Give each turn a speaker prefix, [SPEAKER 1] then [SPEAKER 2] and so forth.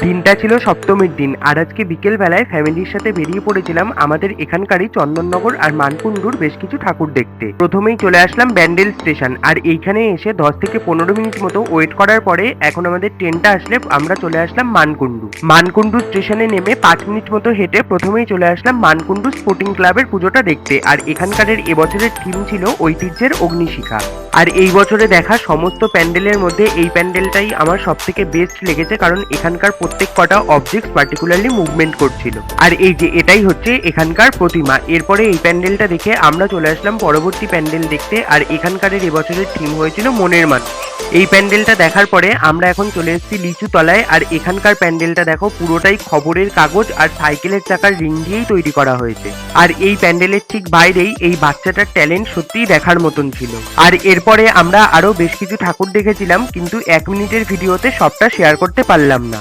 [SPEAKER 1] দিনটা ছিল সপ্তমীর দিন আর আজকে বিকেল বেলায় ফ্যামিলির সাথে বেরিয়ে পড়েছিলাম আমাদের এখানকারই চন্দননগর আর মানকুণ্ডুর বেশ কিছু ঠাকুর দেখতে। প্রথমেই চলে আসলাম ব্যান্ডেল স্টেশন আর এইখানে এসে 10 থেকে 15 মিনিট মতো ওয়েট করার পরে এখন আমাদের ট্রেনটা আসলে আমরা চলে আসলাম মানকুণ্ডু। মানকুণ্ডু স্টেশনে নেমে 5 মিনিট মতো হেঁটে প্রথমেই চলে আসলাম মানকুণ্ডু স্পোর্টিং ক্লাবের পুজোটা দেখতে। আর এখানকারের এবছরের থিম ছিল ঐতিহ্যের অগ্নিশিখা। আর এই বছরে দেখা সমস্ত প্যান্ডেলের মধ্যে এই প্যান্ডেলটাই আমার সব থেকে বেস্ট লেগেছে, কারণ এখানকার প্রত্যেক কটা অবজেক্ট পার্টিকুলারলি মুভমেন্ট করছিল। আর এই যে এটাই হচ্ছে এখানকার প্রতিমা। এরপরে এই প্যান্ডেলটা দেখে আমরা চলে আসলাম পরবর্তী প্যান্ডেল দেখতে। আর এখানকারের এবছরের থিম হয়েছিল মনের মানুষ। এই প্যান্ডেলটা দেখার পরে আমরা এখন চলে এসেছি লিচু তলায়। আর এখানকার প্যান্ডেলটা দেখো পুরোটাই খবরের কাগজ আর সাইকেলের চাকার রিং দিয়েই তৈরি করা হয়েছে। আর এই প্যান্ডেলের ঠিক বাইরেই এই বাচ্চাটার ট্যালেন্ট সত্যিই দেখার মতন ছিল। আর এরপরে আমরা আরো বেশ কিছু ঠাকুর দেখেছিলাম, কিন্তু 1 মিনিটের ভিডিওতে সবটা শেয়ার করতে পারলাম না।